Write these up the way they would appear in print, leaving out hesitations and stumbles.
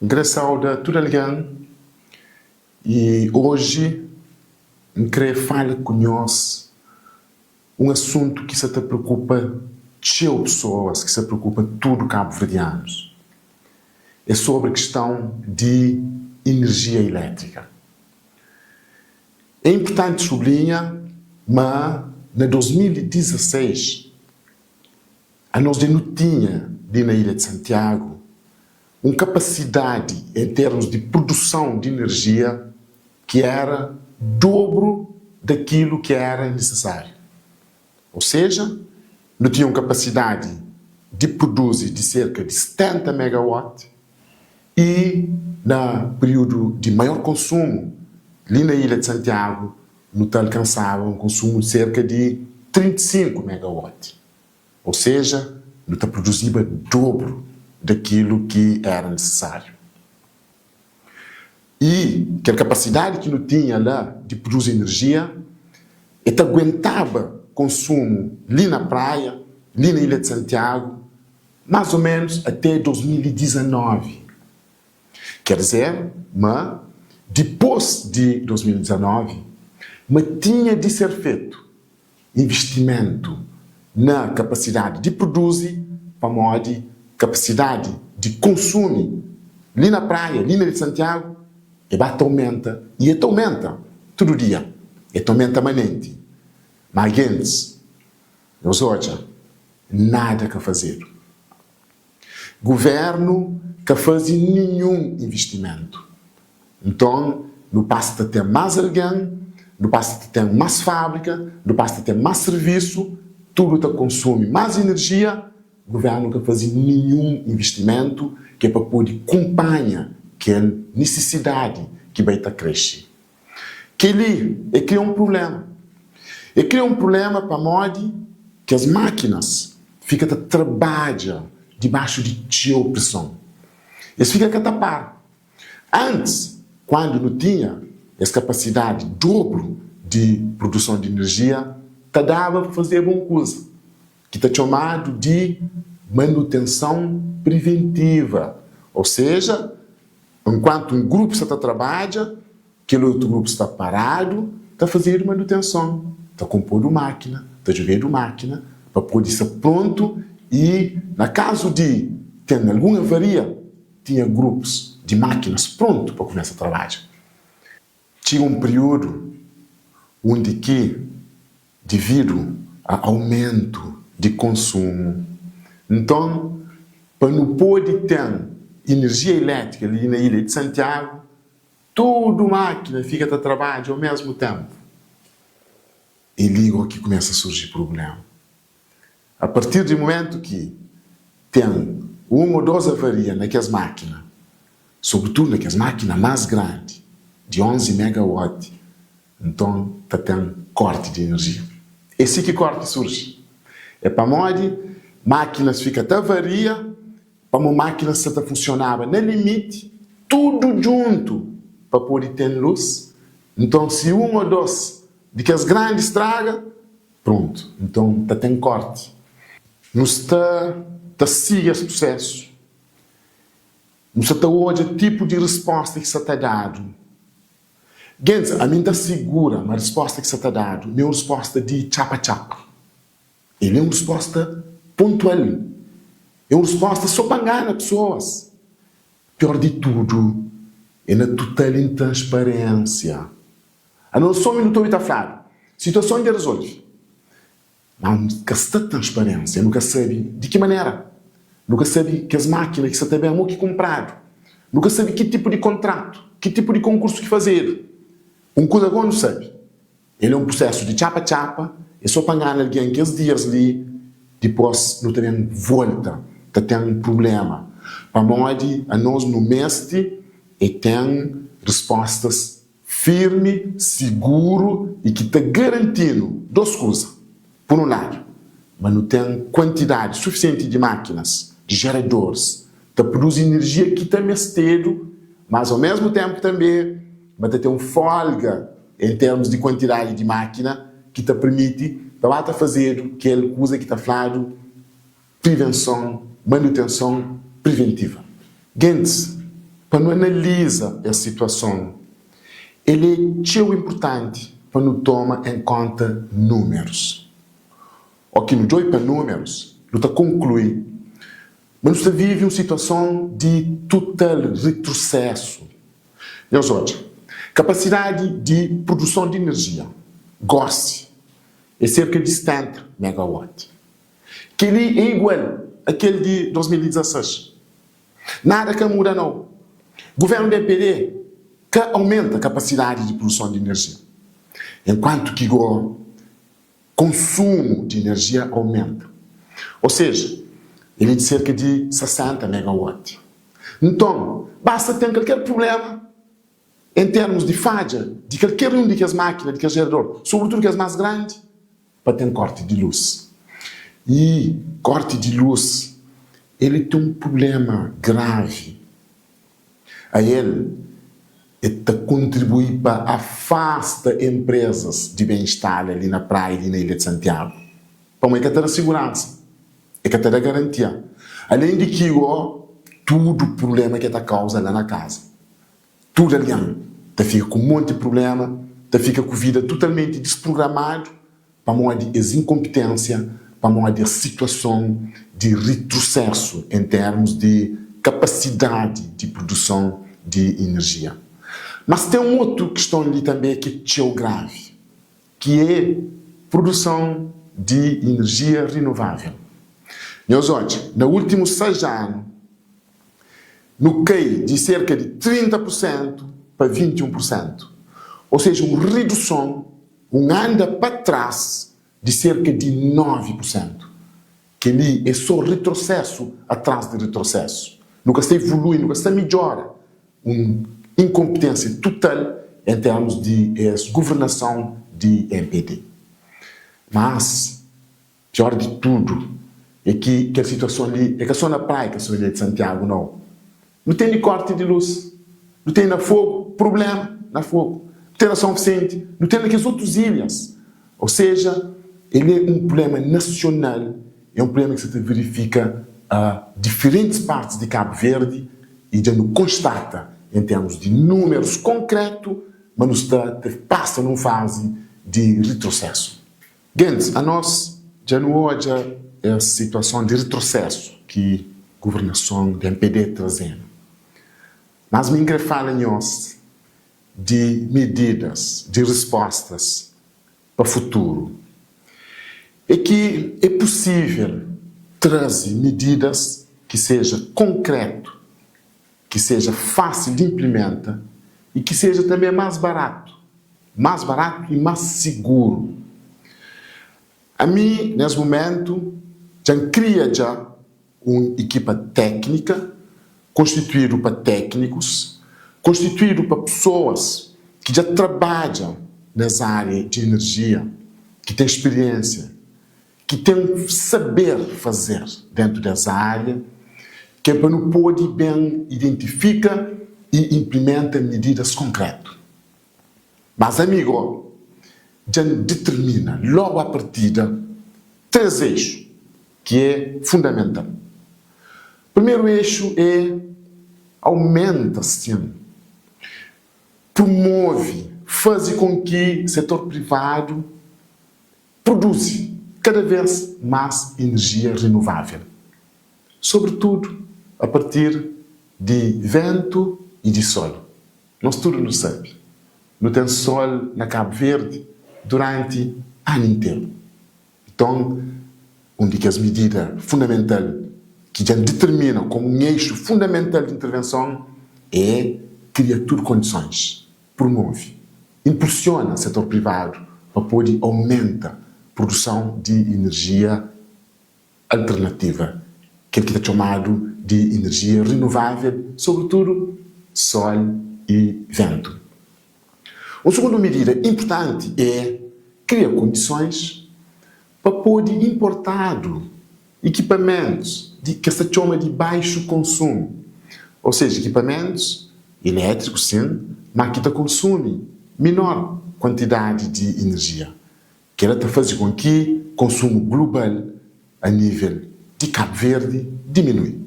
Engraçado a todo alguém e hoje eu queria falar conosco um assunto que se te preocupa cheio pessoas, que se preocupa tudo cabo-verdianos. É sobre a questão de energia elétrica. É importante sublinhar, mas na 2016 a nós não tinha na Ilha de Santiago uma capacidade em termos de produção de energia que era dobro daquilo que era necessário. Ou seja, não tinham capacidade de produzir de cerca de 70 megawatts e, no período de maior consumo, ali na Ilha de Santiago, não alcançava um consumo de cerca de 35 megawatts. Ou seja, não produzia dobro daquilo que era necessário. E que a capacidade que não tinha lá de produzir energia, ele aguentava consumo ali na praia, ali na Ilha de Santiago, mais ou menos até 2019. Quer dizer, mas depois de 2019, mas tinha de ser feito investimento na capacidade de produzir, para modo capacidade de consumo ali na praia, ali na Ilha de Santiago, e aumenta, e aumenta todo dia, e aumenta manente. Mas antes, nós hoje, nada a fazer. Governo que faz nenhum investimento. Então, não passa a ter mais alguém, não passa a ter mais fábrica, não passa a ter mais serviço, tudo consome mais energia. O governo não faz nenhum investimento que é para poder acompanhar aquela necessidade que vai estar crescendo. Que ali é criar um problema. É criar um problema para modo que as máquinas ficam a trabalhar debaixo de tio pressão. Eles ficam a tapar. Antes, quando não tinha essa capacidade dobro de produção de energia, dava para fazer uma coisa, que está chamado de manutenção preventiva. Ou seja, enquanto um grupo está trabalhando, aquele outro grupo está parado, está fazendo manutenção, está compondo máquina, está jogando máquina, para poder estar pronto e, na caso de ter alguma avaria, tinha grupos de máquinas prontos para começar a trabalhar. Tinha um período onde que, devido ao aumento de consumo, então, para não poder ter energia elétrica ali na Ilha de Santiago, toda máquina fica a trabalhar ao mesmo tempo. E ligo que começa a surgir problema. A partir do momento que tem uma ou duas avarias naquelas máquinas, sobretudo naquelas máquinas mais grandes, de 11 megawatts, então está tendo corte de energia. Esse que corte surge. É para modo máquinas ficam até avaria, para uma máquina se funcionava no limite, tudo junto para poder ter luz. Então, se um ou dois de que as grandes estraga, pronto. Então, está tendo corte. Não está seguir esse processo. Não está hoje o tipo de resposta que se está dado. Gente, a mim está segura uma resposta que se está dado. Não é uma resposta de chapa-chapa. Ele é uma resposta pontual. É uma resposta só para enganar pessoas. Pior de tudo, é na total intransparência. A não só um minuto está falando. Situação de resolve. Mas nunca se tem transparência. Nunca sabe de que maneira. Nunca sabe que as máquinas que se tem bem que comprado. Nunca sabe que tipo de contrato. Que tipo de concurso que fazer. Um coisa agora não sabe. Ele é um processo de chapa-chapa. É só para enganar alguém que os dias ali, depois não tem volta. Está tendo um problema. Para modo a nós no mestre e tem respostas firme, seguro e que está garantindo duas coisas. Por um lado, mas não tem quantidade suficiente de máquinas, de geradores, para produzir energia que está mais cedo, mas ao mesmo tempo também vai ter uma folga em termos de quantidade de máquina que te permite para fazer aquela coisa que está falando, prevenção, manutenção preventiva. Gente, para não analisar a situação, ele é tão importante para não tomar em conta números. O que não olha para números, não está conclui, mas não vive uma situação de total retrocesso. E hoje, capacidade de produção de energia, GOS, é cerca de 70 megawatts, que ele é igual àquele de 2016. Nada que muda não. O governo do MPD que aumenta a capacidade de produção de energia, enquanto que o consumo de energia aumenta. Ou seja, ele é de cerca de 60 megawatts. Então, basta ter qualquer problema em termos de falha de qualquer uma das máquinas, de qualquer gerador, sobretudo que as mais grandes, para ter corte de luz. E corte de luz, ele tem um problema grave. A ele contribui para afastar empresas de bem-estar ali na praia e na Ilha de Santiago. Para uma ter a segurança, é que ter a garantia. Além de que, tudo o problema que está causa lá na casa. Tudo ali, tá fica com um monte de problema, tá fica com a vida totalmente desprogramada, para uma de incompetência, para uma de situação de retrocesso em termos de capacidade de produção de energia. Mas tem uma outra questão ali também que é grave, que é produção de energia renovável. Nós hoje, no último 6 anos, no cai de cerca de 30% para 21%. Ou seja, uma redução, anda para trás de cerca de 9%. Que ali é só retrocesso atrás de retrocesso. Nunca se evolui, nunca se melhora. Uma incompetência total em termos de governação de MPD. Mas, pior de tudo, é que a situação ali, é que só na praia, que a Ilha de Santiago, não tem de corte de luz, não tem na fogo, problema na fogo, não tem na São Vicente, não tem naquelas outras ilhas. Ou seja, ele é um problema nacional, é um problema que se verifica a diferentes partes de Cabo Verde e já não constata em termos de números concretos, mas passa numa fase de retrocesso. Gente, a nós já não hoje é a situação de retrocesso que a governação do MPD trazendo. Mas me fala nós de medidas, de respostas para o futuro. É que é possível trazer medidas que seja concreto, que seja fácil de implementar e que seja também mais barato e mais seguro. A mim, nesse momento, já cria uma equipa técnica constituído para técnicos, constituído para pessoas que já trabalham nessa área de energia, que têm experiência, que têm saber fazer dentro dessa área, que é para não pode bem identifica e implementa medidas concretas. Mas, amigo, já determina logo à partida 3 eixos, que é fundamental. O primeiro eixo é aumenta, sim, promove, faz com que o setor privado produza cada vez mais energia renovável. Sobretudo a partir de vento e de sol. Nós tudo não sabe. Não tem sol na Cabo Verde durante o ano inteiro. Então, uma das medidas fundamentais que já determina como um eixo fundamental de intervenção é criar tudo condições, promove, impulsiona o setor privado para poder aumentar a produção de energia alternativa, que é chamado de energia renovável, sobretudo sol e vento. Uma segunda medida importante é criar condições para poder importar equipamentos que se chama de baixo consumo. Ou seja, equipamentos elétricos, sim, mas que consumem menor quantidade de energia. Que ela faz com que o consumo global a nível de Cabo Verde diminui.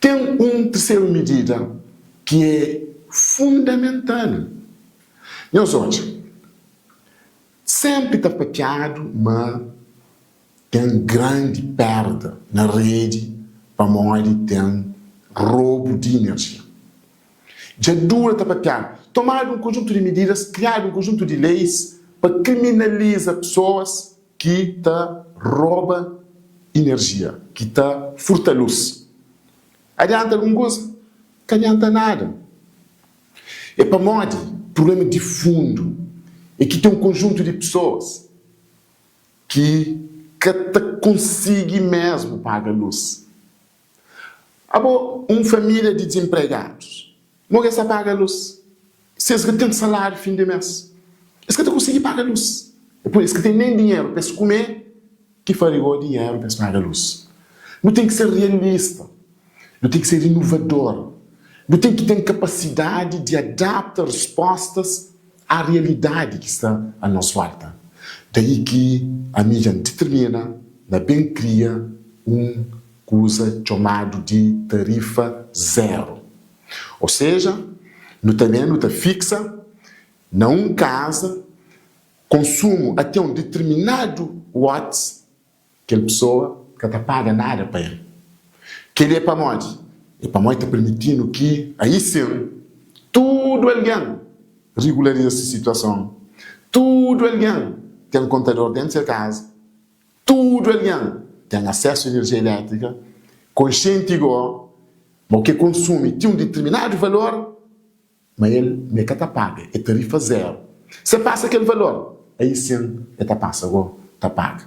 Tem uma terceira medida que é fundamental. Nós hoje sempre está pateado, mas tem grande perda na rede para onde tem roubo de energia. Já dura está pateado. Tomar um conjunto de medidas, criar um conjunto de leis para criminalizar pessoas que roubam energia, que furtam luz. Adianta alguma coisa? Que adianta nada. É para onde problema de fundo é que tem um conjunto de pessoas que consegue mesmo pagar luz. Uma família de desempregados, não quer pagar luz. Se eles têm salário fim de mês, eles que conseguem pagar luz. É por isso que tem nem dinheiro para se comer, que faria o dinheiro para se pagar luz. Não tem que ser realista, não tem que ser inovador, não tem que ter capacidade de adaptar respostas à realidade que está à nossa volta. Daí que a mídia determina, bem cria coisa chamado de tarifa zero. Ou seja, no também não está fixa, não casa, consumo até um determinado watts, que a pessoa que não paga nada para ele. Que ele é para onde? É para onde está permitindo que, aí sim, tudo alguém regulariza essa situação. Tudo alguém tem um contador dentro da sua casa. Tudo alguém tem acesso à energia elétrica, consciente igual, mas que consome tem um determinado valor, mas ele não paga, é tarifa zero. Se passa aquele valor, aí sim, ele passa agora, está paga.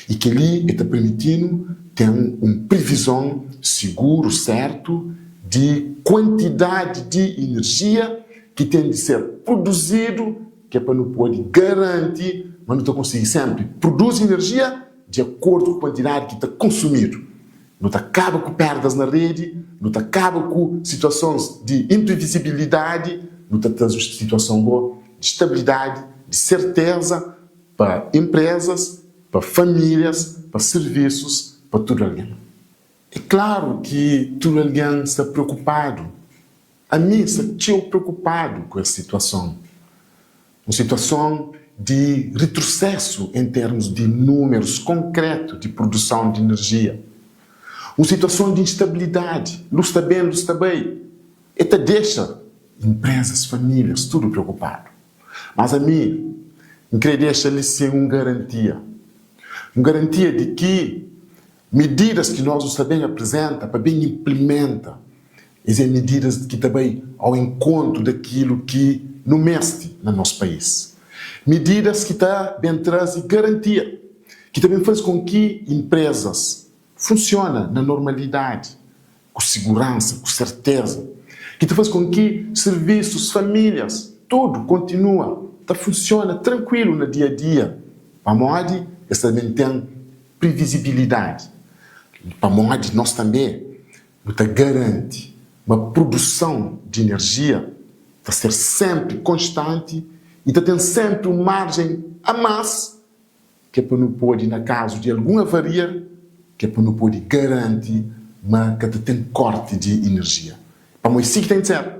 E que ali está permitindo ter uma previsão seguro, certo, de quantidade de energia que tem de ser produzido, que é para não poder garantir, mas não está conseguindo sempre produzir energia de acordo com a quantidade que está consumido. Não está acaba com perdas na rede, não está acaba com situações de imprevisibilidade, não está tendo situação de estabilidade, de certeza para empresas, para famílias, para serviços, para tudo alguém. É claro que tudo alguém está preocupado. A mim estou preocupado com essa situação. Uma situação de retrocesso em termos de números concretos de produção de energia. Uma situação de instabilidade. Luz está bem, luz está bem. E deixa empresas, famílias, tudo preocupado. Mas a mim, eu queria deixar-lhe sem uma garantia. Uma garantia de que medidas que nós também apresenta, para bem implementa, são medidas que também ao encontro daquilo que não mexe no nosso país. Medidas que também trazem garantia, que também faz com que empresas funcionem na normalidade, com segurança, com certeza, que faz com que serviços, famílias, tudo continua, funciona tranquilo no dia a dia, para onde eles também têm previsibilidade, para onde nós também garante uma produção de energia para ser sempre constante e tem sempre uma margem a mais, que é para não pode, na caso de alguma avaria, que é para não pode garantir que tem corte de energia. Para nós sim que tem de ser.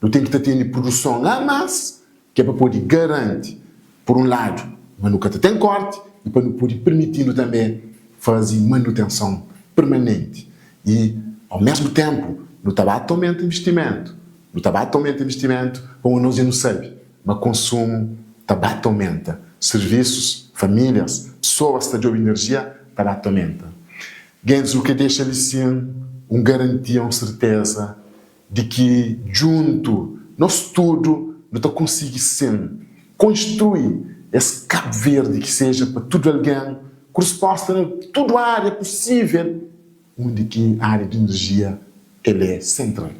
Não tem que ter produção a mais, que é para poder garantir, por um lado, mas nunca tem corte, e para não poder permitindo também fazer manutenção permanente. E, ao mesmo tempo, no tabaco aumenta investimento. No tabaco aumenta investimento, como nós não sabemos, mas consumo, tabaco aumenta. Serviços, famílias, pessoas que têm energia, tabaco aumenta. Gens o que deixa-lhe sim uma garantia, uma certeza de que junto, nós tudo, nós conseguimos sim construir esse Cabo Verde que seja para todo alguém, que resposta a toda a área possível, onde que a área de energia ela é central.